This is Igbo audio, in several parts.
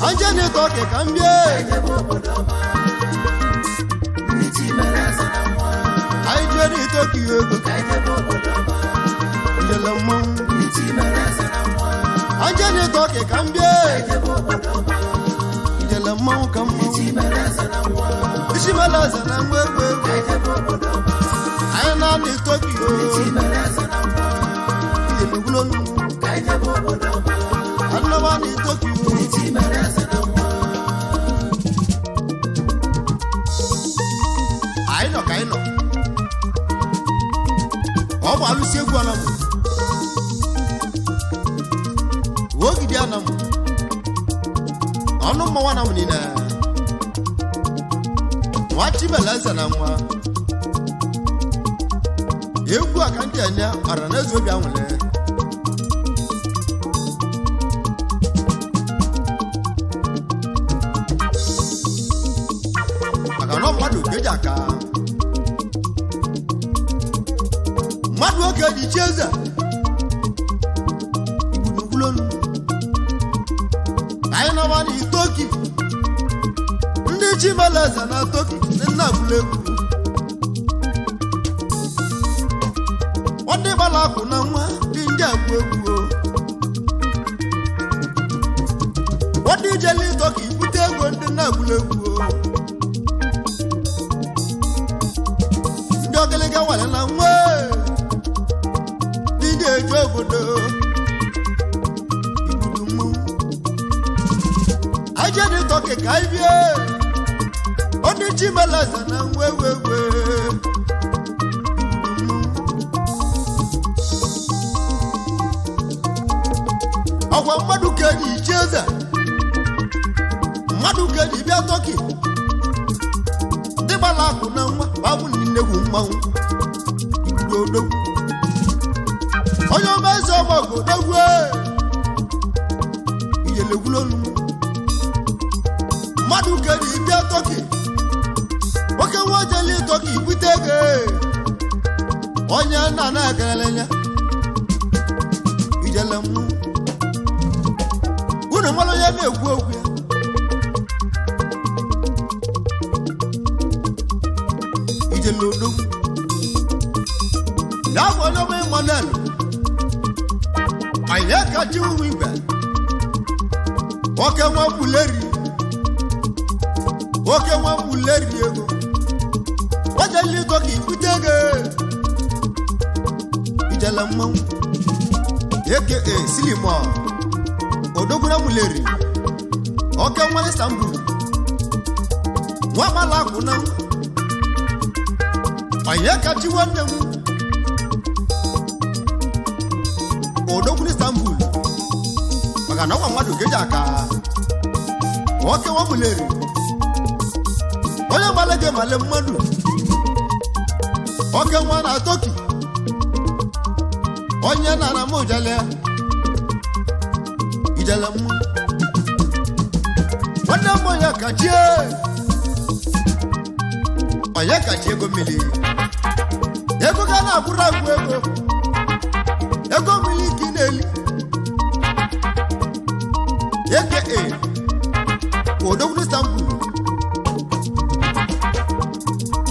anje ni toke kambie aije ni toki yogo jelamo anje ni toke kambie jelamo kamo ishimala sana ngwe aina ni toki yogo jelugulonu anawani toki yogo kaino obo alusi egwu anamu wogidi anamu onu mwa anamu nina wachi balansa na mwa egwu akanti anya aranazo bi anwule akano madu gejaka madu oge di cheza ibulugulonu aina wani toki ndi chimalaza na toki nna bulegu wande bala kuna nwa ndi agwegwu wande jeli toki butego ndi na bulegu ndi ogelega wala na nwa jogodo ibudumu ajeni toke kaibie oni chimalaza na wewewe awa madu kedi cheza madu kedi bia toki dibala kuna nwa babu ninegu mmanwu ibudodo oyo mezo mago dagwe iyelegulonu madu kedi bia toki oke wojeli toki butege onya na na galenya ijelemu una malo ya megwu ogwu ya ijelodo dawo no me monel aye ka ji wibe oke nwa buleri ego wajali toki butege ijalamma yeke silimo odogura buleri oke nwa Istanbul wa mala kuna aye ka ji wonemu odogura Istanbul maka na kwa madu gejaka oke wa buleri oya malege male mmadu oke nwa na toki onye na na mojale ijala mu wanda moya kachie oya kachie go mili ego kana akura ego mili kineli yeke odogwu Istanbul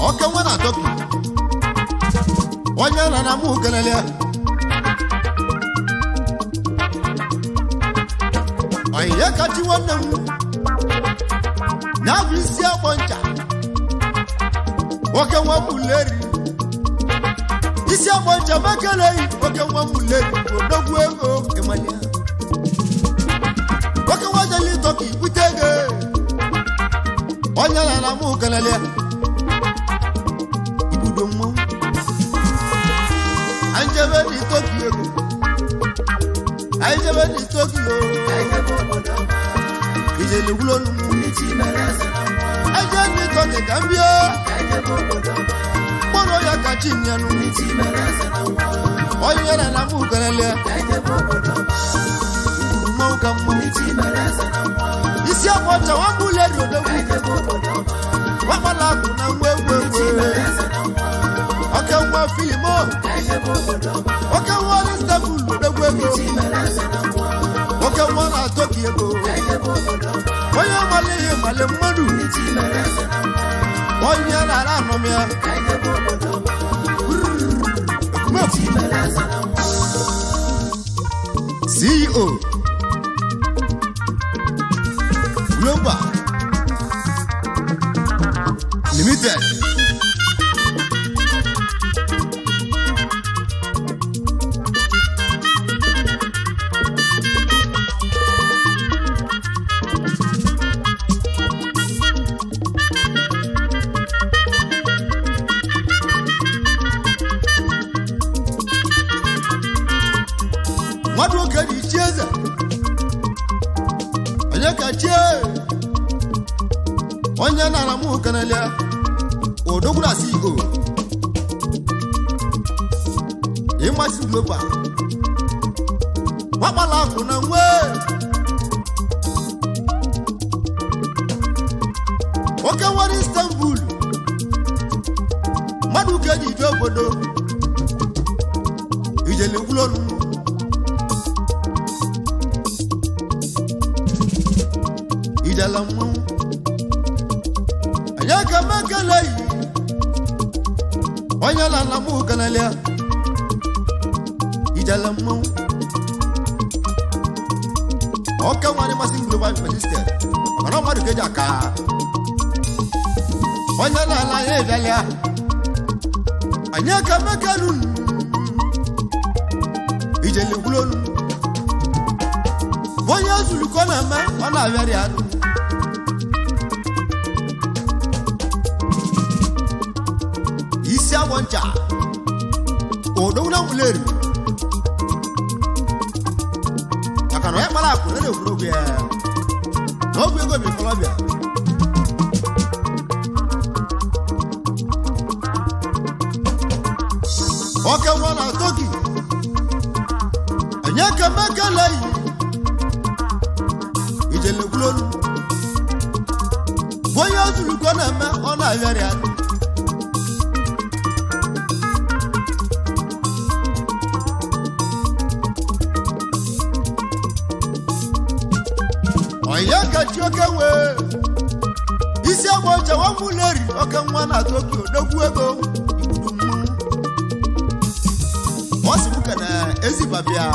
oke nwa na toki onye na na mu kenele aye kati wonemu na visi abonja oke nwa buleri isi abonja makele oke nwa buleri odogwu ego emania oke nwa jeli toki butege onye na na mu kenele ibudomo anjebe ni toki ego aijebe ni toki o ijele gulonu aje ni toki kambia moro ya kachinyanu oyera na mukelele mo kamo isi abota wa bule dodogu wa mala kuna wewe okay wa filimo okay wa Istanbul dodogu okay wa na toki ego onye malighị mali mmadụ onye na-ara anọm ya CEO Global Limited mmadụ oge ji chi eze onye ka chie onye na-ala mụ kanalia odogwura CEO ịmasị global wakpala akụ na nwe oke nwere Istanbul mmadụ ka eji ije obodo ijele gwulonu ijala mmanwụ anyị aka mekele yi onye na-ala mụ kanalia ijala mmanwụ oke nwere masị global minister ọkana mmadụ ka eji aka onye na-ala ya ịbịalịa anyị aka mekelu ijele gwulonu onye zuru ka ọ na-eme ọ na-abịarị anụ isi agwọ ncha odowuna nwuleri maka na onye kpara akụ na egwuregwu ya na ọgwụ ego bikolobịa oke nwa na toki onye ka mekeleyi ijele gwulonu onye ozuru ka ọ na-eme ọ na-abịarị anụ onye kachi oke wee isi agba ọcha nwamụleri oke nwa na Tokyo dogwu ego igbudu mmanwụ ọ sị m ka na ezibabịa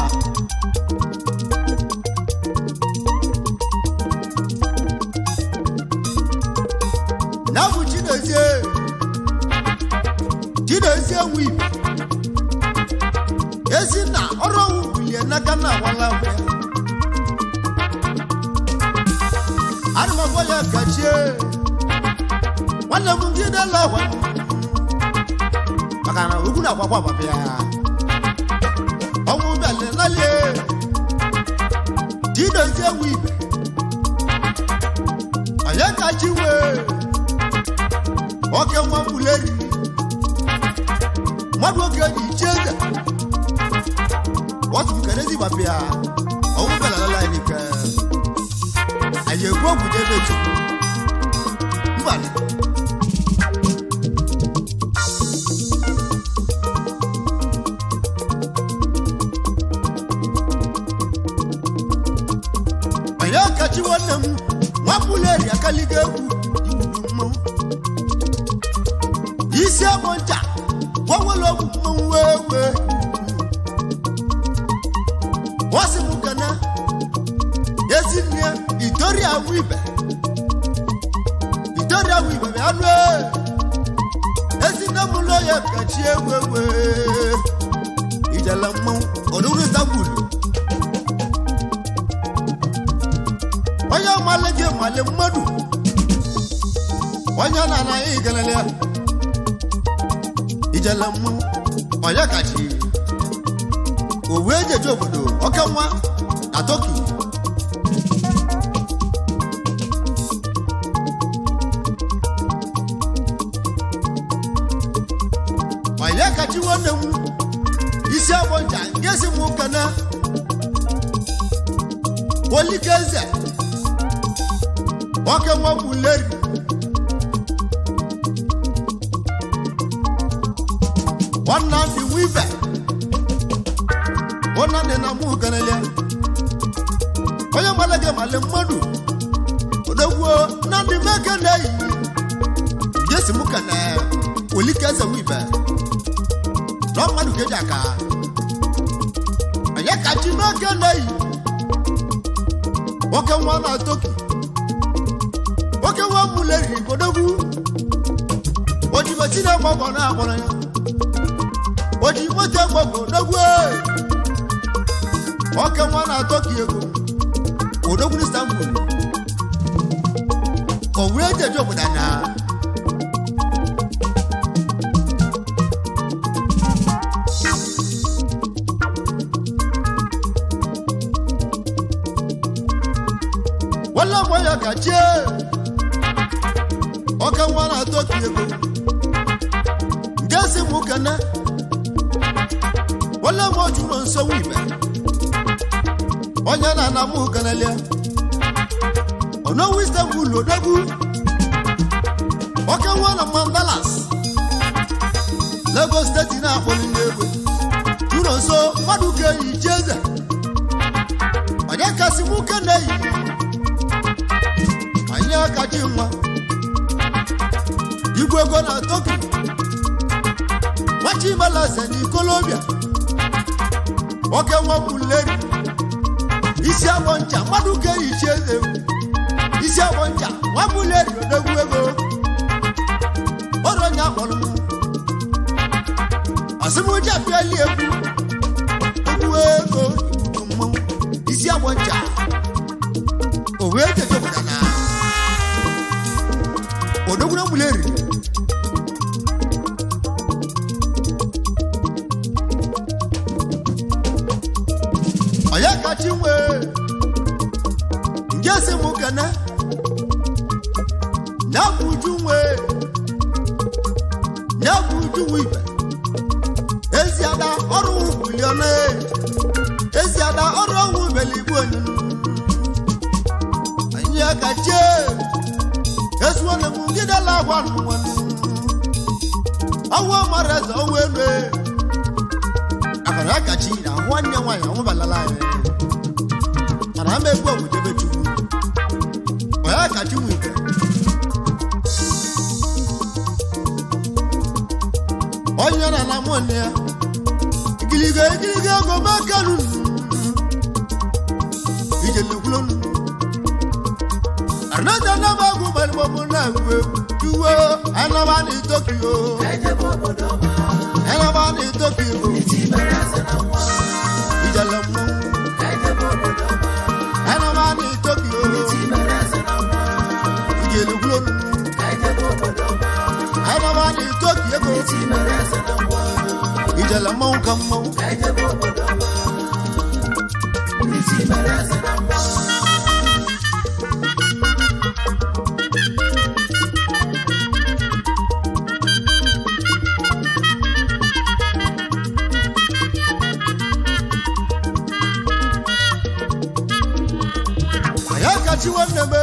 na bụ Chinezie nwe ibe ezi na ọrụ ọwụ bulie n'aka na awala ya arụmọgwọ ya kachie nwanne m ndị dela ahụ maka na ugwu na-agbakwa babịa ọnwụ bịalịlalie Chinezie nwe ibe onye kachi wee oke nwa mbuleri mmadụ oge ji iche eze wọtụbukerezi babịa ọnwụ bịalala n'ike anyị egwu ogwu jebe chukwu mbalị onye kachi nwanne m nwambuleri akaliga egwu igbudu mmanwụ isi agbọ ncha gwanwere ọgwụ mmanwụ wee wọsị m kana ezi nne Itoria wibe bịa nụ ezi nne m ụlọ ya kachi egwe ijela mmanwụ odowuru Istanbul onye mmalị gị mmalị mmadụ onye na-anaghị igelele ya ijele mmanwụ onye kachi owe ejeje obodo oke nwa na Tokyo onye kachi nwanne m isi agwọ ncha nke si m kana Olikeze oke nwa mbuleri wana di wibe wana ne na mu kanele onye malage male mmadu odogwo na ndị meke na-eyi jesi mụ kana olike eze wibe na mmadụ keji aka anyị kachi meke na-eyi nwoke nwa na toki nwoke nwa muleri odogwu ojigochi na gbọgbọ na agbọrọ ya oji moto gbọgbọ odogwu nwoke nwa na toki ego odogwu na Istanbul òwe jẹjọ bùdà náà. wọ́n lọ́wọ́ yọ kàjẹ́ ọkàn wọn náà tó kì í ego gẹ́sì mú kẹ́nẹ́ wọ́n lọ́wọ́ jùlọ nsọ́wọ́ ìbẹ̀ ọ̀nyẹ́ náà nà mú kẹ́nẹ́ lẹ́yìn. ọ̀nà Istanbul odogwu ọkẹ́ wọn na Mandalas Lagos steeti na-akpọli n'egwe jụrụ nso mmadụ ga-eyi jeze onye kasị nwoke na-eyi anyị akaji nwa igwe ego na Toki Machimeleze na Ikolobia ọkẹ́ nwa Muleri isi agbọ ncha mmadụ ga-eyi jeze isi agbọ ncha nwa Muleri odogwu ego ọrụ onye akpọrọ m asịmụja bịali egwu ego ibubu mmanwụ isi agbọ ncha o wee jeje obodo na odogwu na Muleri onye kachi nwee ngesi mụ kene nyabuju nwee nyabuju wibe eziada ọrụ bulione eziada ọrụ ọnwụ beligbo onyunu anyị akache esuone mụ ngidela agwa nwanu ọwụ mara eze ọwụ elu akara akachi na nwanne nwanyị ọnwụ balala anyị mana ama egwu ọgwụdebe chukwu onye akachi wibe onye na na mụnne ya igiliga ego mekanu ijelewulonu arnaja na magụ malimomu na egwu juwe anaba na Tokyo anaba na Tokyo ijelemu anaba na Tokyo ijelewulonu anaba na Tokyo ijala mọ nǹkan mọ. Aya kachi nwanne m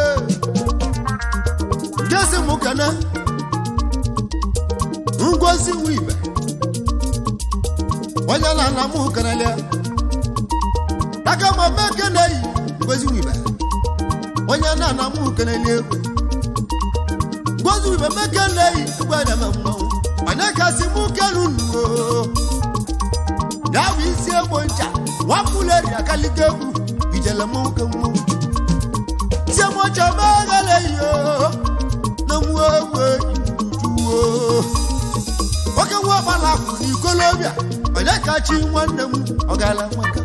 ngezi mụ kana ngozi wibe onye na mụ kanale aka ma meke na-eyi ngozi wibe onye na mụ kanale egwe ngozi wibe meke na-eyi gwa na mmanwụ onye kasị mụ kenu nnuo ya bụ isi egbo ncha nwa Muleri akalike egwu ijele mụ nke mmanwụ isi egbo ncha megale iyo na mụ egwe ijujuo nwoke nwa ọgbala akwụ na Ikolobia onye kachi nwanne m ọ gaala nwaka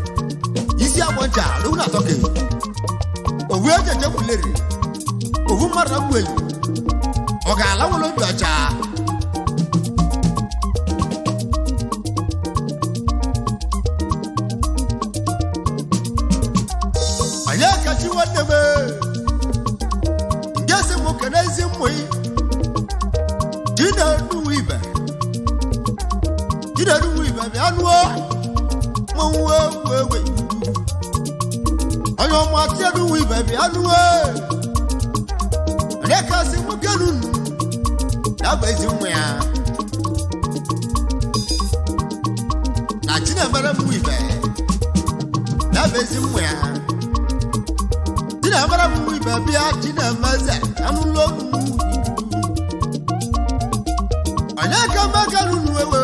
isi agbọ ncha alụgwu na Toki owu ejeje Muleri owu mmadụ na Mueli ọ gaala nwere obi ọcha onye kachi nwanne m ngesi mụ kene ezi mmụị Chinedu wibe bịa nụọ mmanwụ ewe onye ọma Chinedu wibe bịa nụọ onye kasị nwoke nunu ya bụ ezi nwa ya na Chinemere m wibe ya bụ ezi nwa ya Chinemere m ibe bịa Chinemeze anụlọ onye ka mmekeru n'uwewe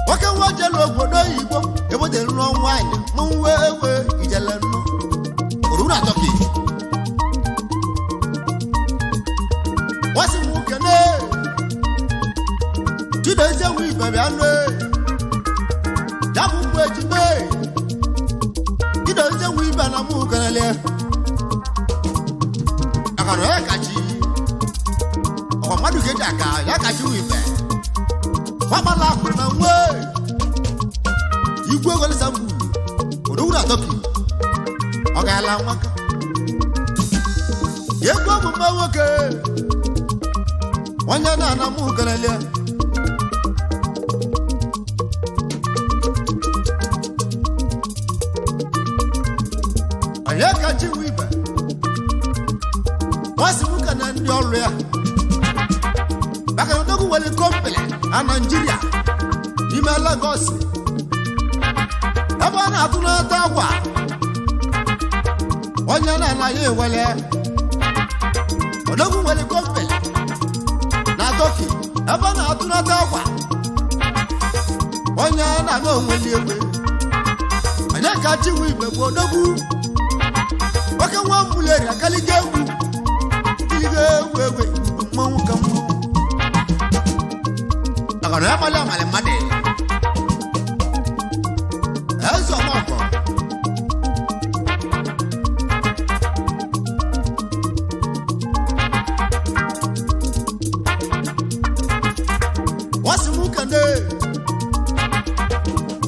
nwoke nwa jelu obodo oyibo ebotere nụọ nwaanyị mụnwe ewe ijele nnụ oruru atọki wasi m kene Chidozie nwe ibe bịa nụ japụ mgbe ejime Chidozie nwe ibe na mụ kenele akara ya kachi ọkwa mmadụ ga-eji aka ya kachi nwe ibe Wamala na nwe igwe golisa mbu oruru atọki ọ ga-ala nwaka ego omume nwoke onye na-ana mụ kelele onye kachi nwe ibe nwasị nwoke na ndị ọrụ ya maka na dogu wele kompele na Nigeria n'ime Lagos ebe a na-atụ n'ata akwa onye na-anaghị ewele odogwu wele kompele na Turkey ebe a na-atụ n'ata akwa onye na-aga onweli ewe onye ka chiwu ibe bụ odogwu oke nwa mbuleri akaliga egwu iliga egwu egwe mmanwụ ka mmanwụ akara ya mali amali mmadụ ezo mọkọ wasi mụ kene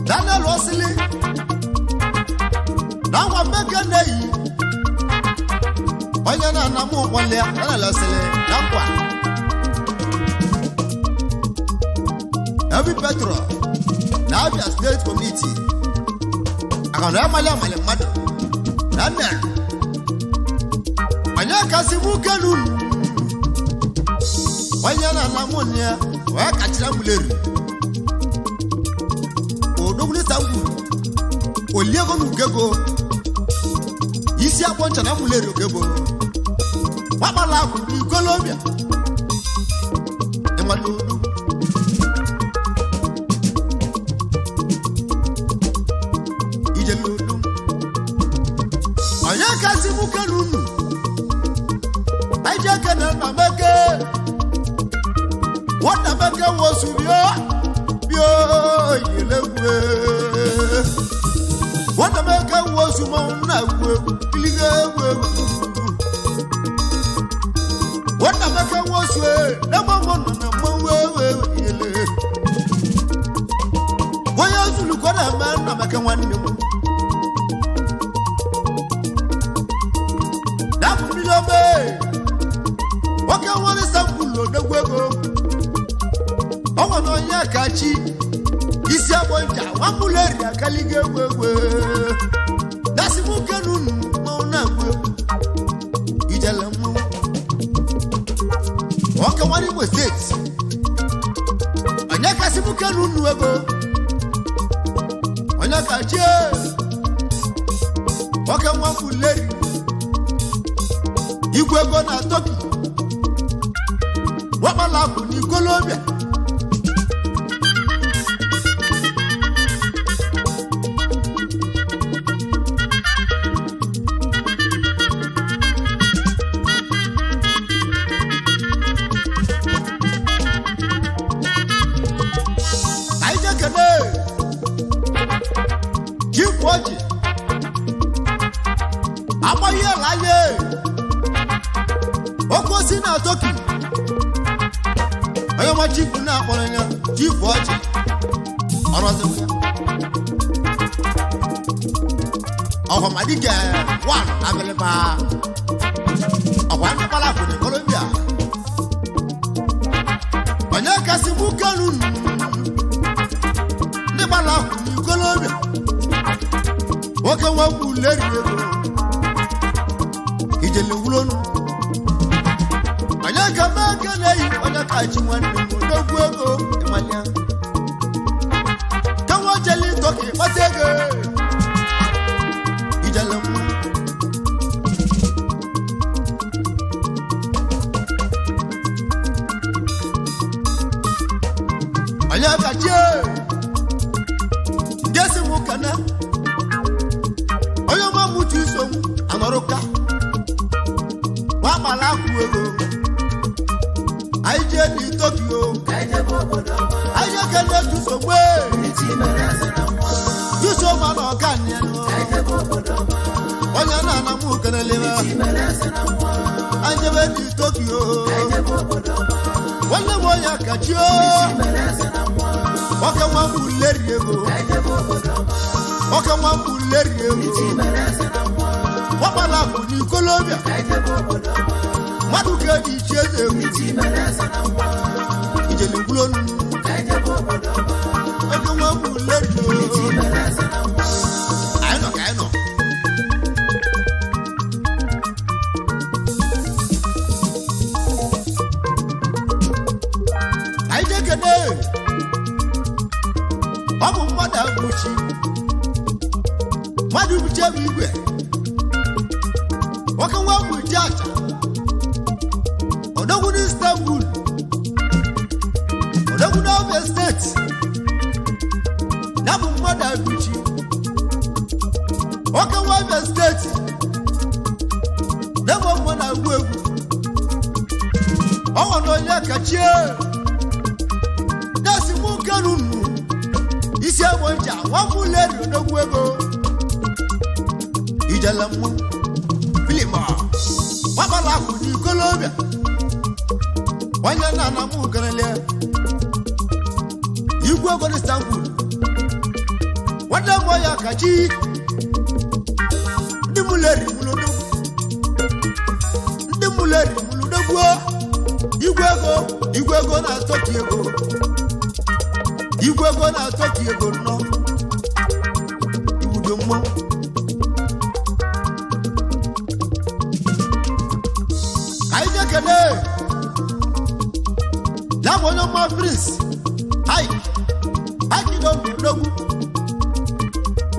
Daniel Osili na nwa mmeke na-eyi onye na-ana mụ ụkwọle ya Daniel Osili na nkwa Every Petro na Abia State Community akana amali amali mmadụ na nne onye kasị mụ kenu onye na-ana mụ nne ya wee kachira mụleri odogunita ngwuru oliego n'ugego isi akwọ ncha na mụleri ogebo wakpala akwụ n'ikolobia ịmala odu onye kasị mụ kenu unu aije kene na meke wata meke wosu bio yelegwe wata meke wosu ma na gwe iliga gwe wata meke wosu na mama na mwe yele boya zulu ko na meke wanne mu oke nwere sampụlụ odogwego ọnwa na onye kachi isi agbọ nja nwamụleri akaliga egwu egwu dasi mụ kenunu mmanwụ na-agwụ egwu ijele mụ oke nwere Imo steeti onye kasị mụ kenunu ego onye kachi oke nwamụleri igwe ego na Turkey wakpala akwụ n'ikolobia aije kene jikwu oji agbaghị ala ye okosi na Turkey onye ma chifu na-akpọrọ ya chifu ọchị ọrọzi ọhụmadike 1 agịlịba ọkwa ndịbala bụ na Colombia onye kasị mụ kenu ndịbala bụ na Colombia nwoke nwegwu leri ego ijele wulonu onye ka mmeke na-eyi onye kachi nwanne m odogwu ego ịmanya ka nwa jeli Turkey kpata ego ijele mma wamala kuego aije ni Tokyo aije kele tu sogbe tu so ma no kan ya no onya na na mu kenele ba aije be ni Tokyo wala moya kachio waka wa buleri ego waka wa buleri ego wamala ku ni Colombia maduke di cheze ijele gulonu waka wa buleri I know aije kene ọmụ mmadụ agụchi mmadụ buche bụ igwe nwoke nwa bụ jaja odogwu n'Istanbul odogwu n'Abia steeti ya bụ mmadụ agụchi nwoke nwa Abia steeti na-enwe mmadụ agụ egwu ọnwa na onye kachie na-esi mụ kerunu isi egbo nja nwafọ uleri odogwu ego ijele mmụ filima wabala akụ ni Colombia onye na na mụ kenele igwe ego n'Istanbul nwanne m ya kachi ndị muleri mulodogwu ndị muleri mulodogwu igwe ego na Tokyo ego igwe ego na Tokyo ego nọ ibudo mmụọ anyị jekele ya bụ onye ọma Prince Akido odogwu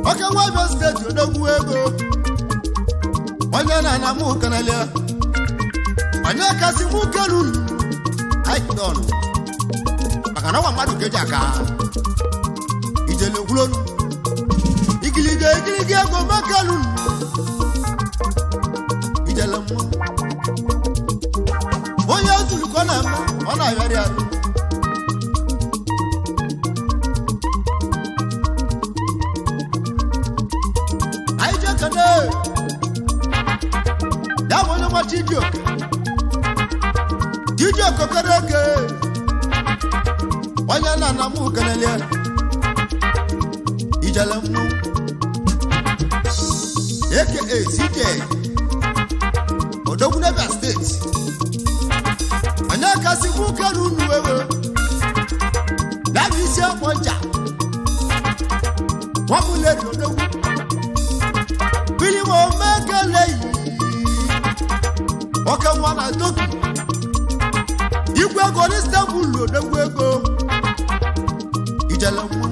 oke nwa Abia steeti odogwu ego onye na mụ kenele onye kasị mụ kerunu Akido maka na nwa mmadụ keji aka ijele gwulonu igiliga ego makalu ijele mmụọ onye ozulukọ na-eme ọ na-ayọrị arụ anyị jekene ya bụ onye nwa Chijioke kere eke onye na mụ kenele ijele mmụọ aka CJ odogwu n'Abia steeti onye kasị mụ kere unu ewe na-abịa isi akpọ nja nwamuleri odogwu bilimo mekele oke nwa na Tokyo igwe ego n'Istanbul odogwu ego ijele mmụọ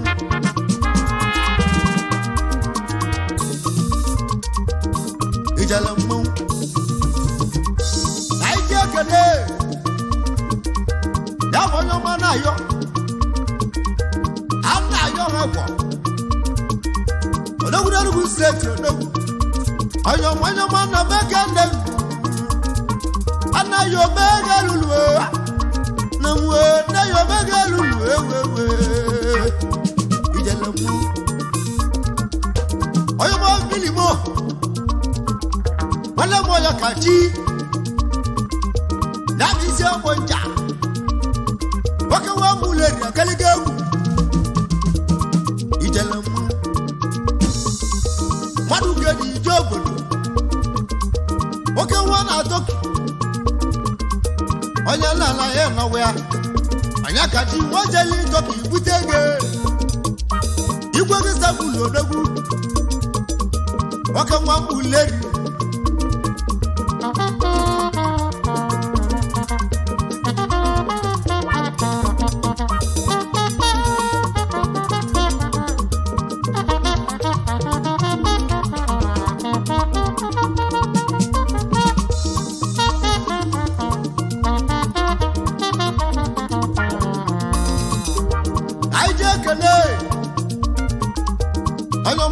ijele mmụọ anyị ji ekele ya bụ onye ọma na-ayọ a na-ayọ ha gwọ odogwu n'Enugu steeti odogwu onye ọma na meke nne anaghị omega lulu na mwe anaghị omega lulu ewewe ijele mmụọ onye ọma bilimo wale moya kachi na bisi omonja waka wa muleri akalige ijele mu madu gedi jobodo waka wa na Tokyo onya la ya na we anya kachi wajeli Tokyo ibutege igwe n'Istanbul odogwu waka wa muleri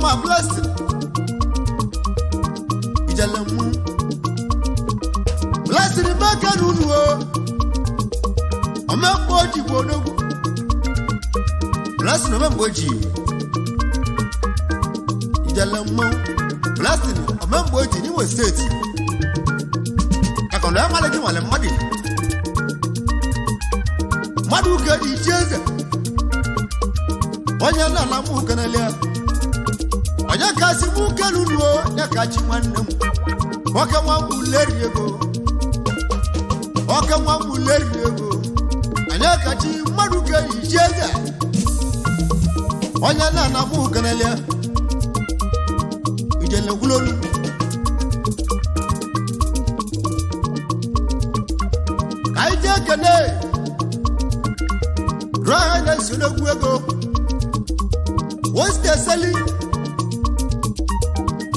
my blessing ijele mu bless meke n'unu omemgbe oji bụ odogwu Blasting omemgbe oji ijele mmanwụ Blasting omemgbe oji n'Imo steeti akọnọ ya mmadụ gị nwale mmadụ uke dị iche eze onye nna m ukenelia onye kasị m uke n'unu ya kachi nwanne m nwoke nwa m leri ego anyị kachi mmadụ uke iche eze onye nna m ukenelia ijele gwulolu ka anyị jee kene Ryan na-esi n'egwu ego What's the selling?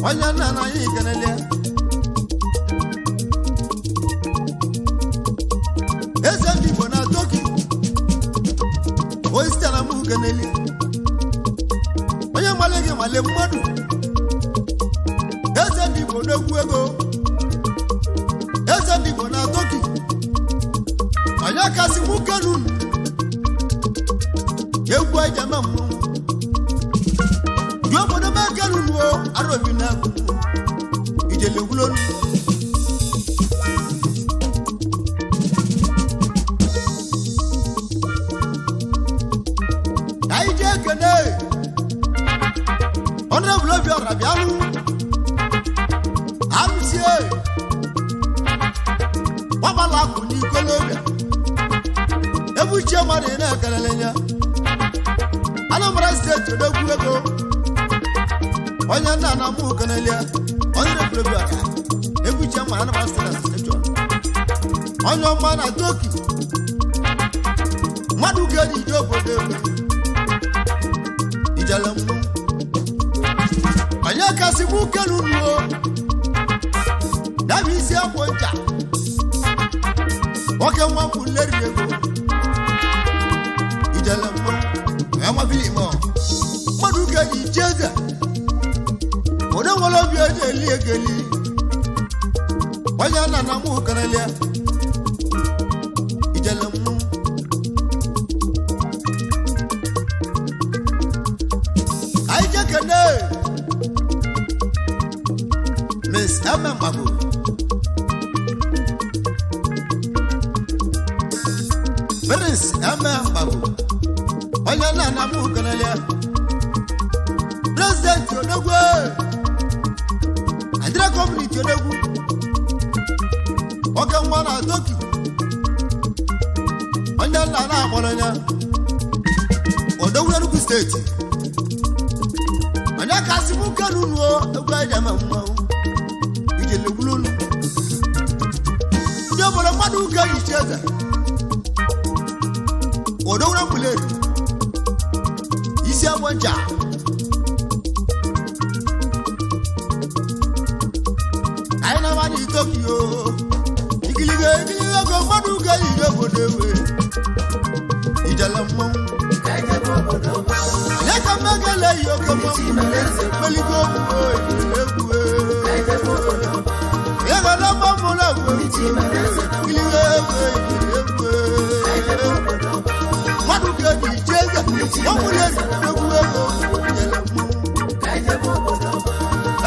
Onye nna na anyị kenele eze ndị Igbo na Toki What's the namu kenele onye male gị male mmadụ eze ndị Igbo n'egwu ego eze ndị Igbo na Toki onye kasị mụ kenun egwu aja na mmụ obodo mekelu nuo arobi na ijele gwulolu anyị je kene honorable obi ọrabianụ amsie wabala akụ n'ikolobia ebuchie mmadụ na-ekelele ya Anambra steeti odogwu ego onye nna na mụ kenelia onye na-ekwurebi aka ebuche ma Anambra steeti onye ọma na Toki mmadụ ga-eji ije obodo ebe ijele mmụ onye kasị mụ kenu nuo dabi isi akwụ ncha nwoke nwa mbụ leri ego ijele mmụ amabili mo mmadụ ga-eji ije eze onye nwere obi eji eli egeli onye nna na mụ kenelia ijele mmụ anyị je kene Miss Emma Mbago Miss Emma Mbago onye nna na mụ kenelia President odogwu Nigeria community odogwu oke nwa na Toki onye nna na-akpọrọ ya odogwu Enugu steeti onye kasị mụ kenunuo egwu aja ma mmanwụ ijele gwulolu ndị obodo mmadụ uke iche eze odogwu na mbuleri isi agbọ ncha anyị na mmadụ Tokyo ikiligo ego mmadụ ga-eyi obodo ewe ijele mmanwụ onye ka mmegele yi oke mmanwụ meligo egwu ya ga na mmanwụ na egwu ikiligo egwu mmadụ ga-eji iche eze ọmụleri egwu ego ijele mmanwụ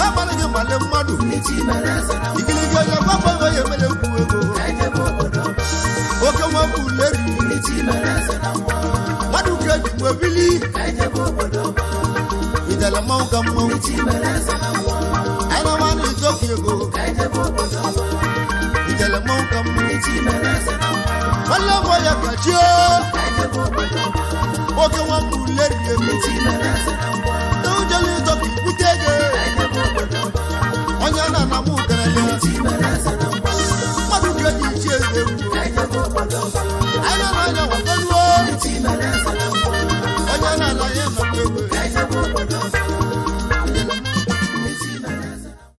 abalị gị male mmadụ ikiligo onye gbagba onye mere egwu ego oke nwabụ leri mmadụ ga-eji nwebili ijele mmanwụ ka mmanwụ anyị na mmanụ Toki ego ijele mmanwụ ka mmanwụ nwanne m onye kachie oke nwabụ leri ego